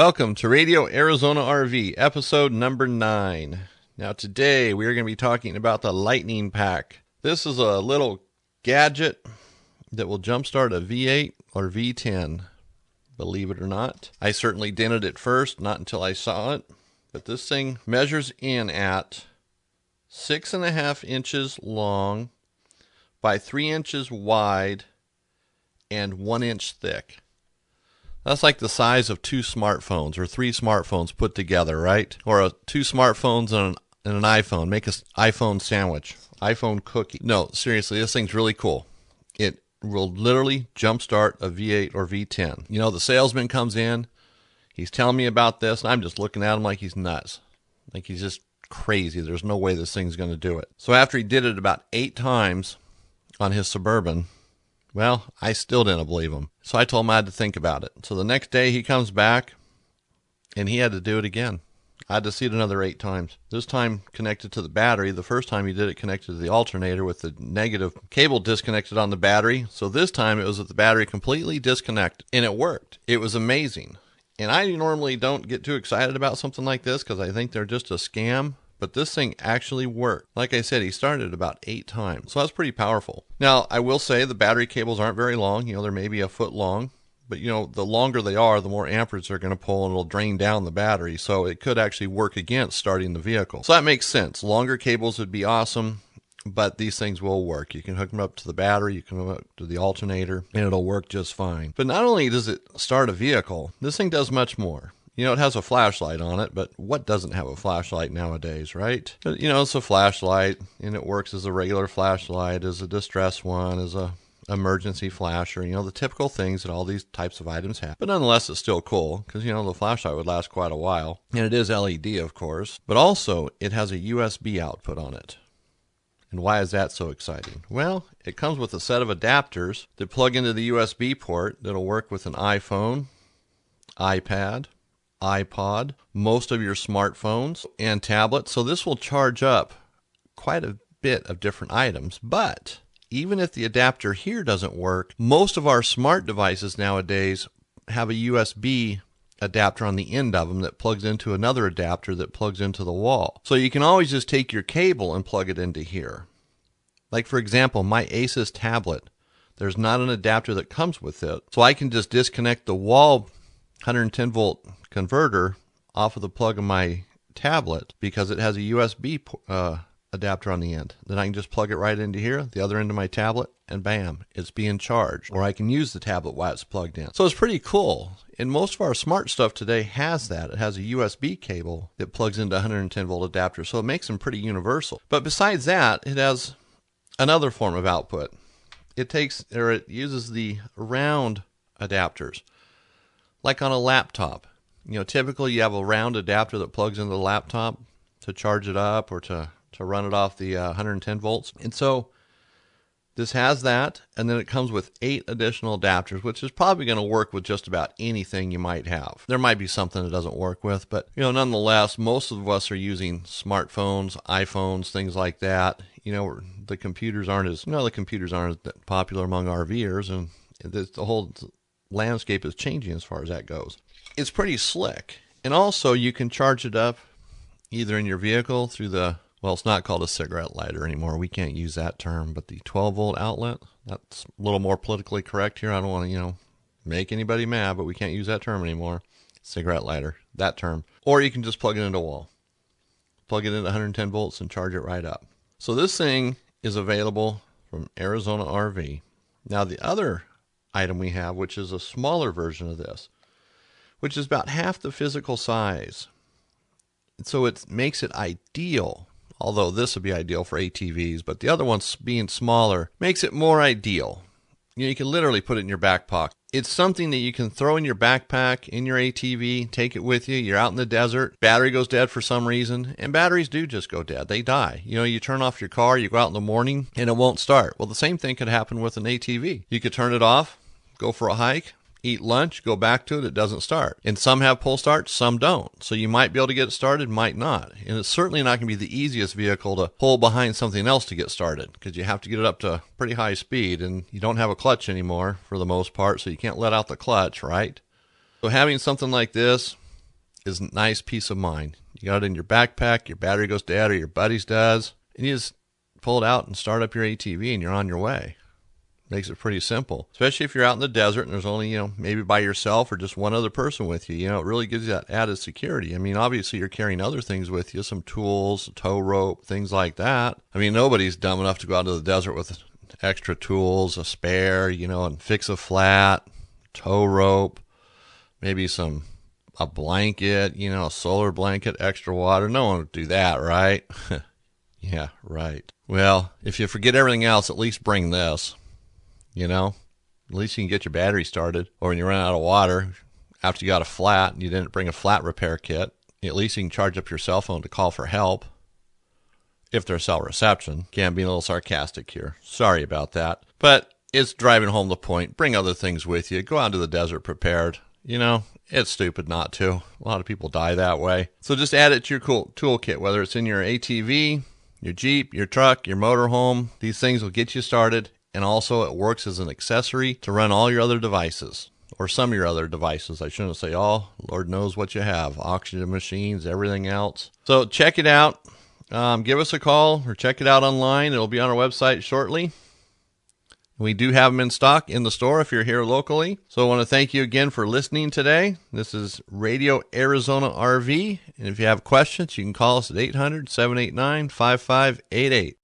Welcome to Radio Arizona RV, episode number 9. Now today we are going to be talking about the Lightning Pack. This is a little gadget that will jumpstart a V8 or V10, believe it or not. I certainly didn't at first, not until I saw it, but this thing measures in at 6.5 inches long by 3 inches wide and 1 inch thick. That's like the size of 2 smartphones or 3 smartphones put together, right? Or 2 smartphones and an iPhone. Make an iPhone sandwich, iPhone cookie. No, seriously, this thing's really cool. It will literally jumpstart a V8 or V10. You know, the salesman comes in, he's telling me about this, and I'm just looking at him like he's nuts. Like he's just crazy. There's no way this thing's going to do it. So after he did it about 8 times on his Suburban, well, I still didn't believe him. So I told him I had to think about it. So the next day he comes back, and he had to do it again. I had to see it another 8 times. This time connected to the battery. The first time he did it connected to the alternator with the negative cable disconnected on the battery. So this time it was with the battery completely disconnected, and it worked. It was amazing. And I normally don't get too excited about something like this because I think they're just a scam. But this thing actually worked. Like I said, he started about 8 times. So that's pretty powerful. Now, I will say the battery cables aren't very long. You know, they're maybe a foot long. But, you know, the longer they are, the more amperage they're going to pull, and it'll drain down the battery. So it could actually work against starting the vehicle. So that makes sense. Longer cables would be awesome, but these things will work. You can hook them up to the battery, you can hook them up to the alternator, and it'll work just fine. But not only does it start a vehicle, this thing does much more. You know, it has a flashlight on it, but what doesn't have a flashlight nowadays, right? But, you know, it's a flashlight, and it works as a regular flashlight, as a distress one, as a emergency flasher, you know, the typical things that all these types of items have. But nonetheless, it's still cool, because, you know, the flashlight would last quite a while. And it is LED, of course. But also, it has a USB output on it. And why is that so exciting? Well, it comes with a set of adapters that plug into the USB port that'll work with an iPhone, iPad, iPod, most of your smartphones, and tablets. So this will charge up quite a bit of different items. But even if the adapter here doesn't work, most of our smart devices nowadays have a USB adapter on the end of them that plugs into another adapter that plugs into the wall. So you can always just take your cable and plug it into here. Like, for example, my Asus tablet, there's not an adapter that comes with it. So I can just disconnect the wall 110 volt converter off of the plug of my tablet because it has a USB adapter on the end. Then I can just plug it right into here, the other end of my tablet, and bam, it's being charged. Or I can use the tablet while it's plugged in. So it's pretty cool. And most of our smart stuff today has that. It has a USB cable that plugs into 110 volt adapter. So it makes them pretty universal. But besides that, it has another form of output. It uses the round adapters, like on a laptop. You know, typically you have a round adapter that plugs into the laptop to charge it up or to run it off the 110 volts. And so this has that, and then it comes with 8 additional adapters, which is probably going to work with just about anything you might have. There might be something it doesn't work with, but, you know, nonetheless, most of us are using smartphones, iPhones, things like that. You know, the computers aren't as popular among RVers, and the whole landscape is changing as far as that goes. It's pretty slick. And also you can charge it up either in your vehicle through well, it's not called a cigarette lighter anymore. We can't use that term, but the 12 volt outlet, that's a little more politically correct here. I don't want to, you know, make anybody mad, but we can't use that term anymore. Cigarette lighter, that term. Or you can just plug it into a wall. Plug it into 110 volts and charge it right up. So this thing is available from Arizona RV. Now the other item we have, which is a smaller version of this, which is about half the physical size. So it makes it ideal, although this would be ideal for ATVs, but the other one's being smaller makes it more ideal. You know, you can literally put it in your back pocket. It's something that you can throw in your backpack, in your ATV, take it with you. You're out in the desert, battery goes dead for some reason, and batteries do just go dead. They die. You know, you turn off your car, you go out in the morning, and it won't start. Well, the same thing could happen with an ATV. You could turn it off, go for a hike, eat lunch, go back to it, it doesn't start. And some have pull starts, some don't. So you might be able to get it started, might not. And it's certainly not going to be the easiest vehicle to pull behind something else to get started, because you have to get it up to pretty high speed, and you don't have a clutch anymore for the most part, so you can't let out the clutch, right? So having something like this is nice peace of mind. You got it in your backpack, your battery goes dead or your buddy's does, and you just pull it out and start up your ATV and you're on your way. Makes it pretty simple, especially if you're out in the desert and there's only, maybe by yourself or just one other person with you. It really gives you that added security. I mean, obviously you're carrying other things with you, some tools, a tow rope, things like that. I mean, nobody's dumb enough to go out into the desert with extra tools, a spare, and fix a flat, tow rope, maybe a blanket, a solar blanket, extra water. No one would do that, right? Yeah, right. Well, if you forget everything else, at least bring this. At least you can get your battery started. Or when you run out of water, after you got a flat and you didn't bring a flat repair kit, at least you can charge up your cell phone to call for help. If there's cell reception. Can't be a little sarcastic here. Sorry about that. But it's driving home the point. Bring other things with you. Go out into the desert prepared. It's stupid not to. A lot of people die that way. So just add it to your cool toolkit, whether it's in your ATV, your Jeep, your truck, your motorhome. These things will get you started. And also it works as an accessory to run all your other devices, or some of your other devices. I shouldn't say all. Lord knows what you have. Oxygen machines, everything else. So check it out. Give us a call or check it out online. It'll be on our website shortly. We do have them in stock in the store if you're here locally. So I want to thank you again for listening today. This is Radio Arizona RV. And if you have questions, you can call us at 800-789-5588.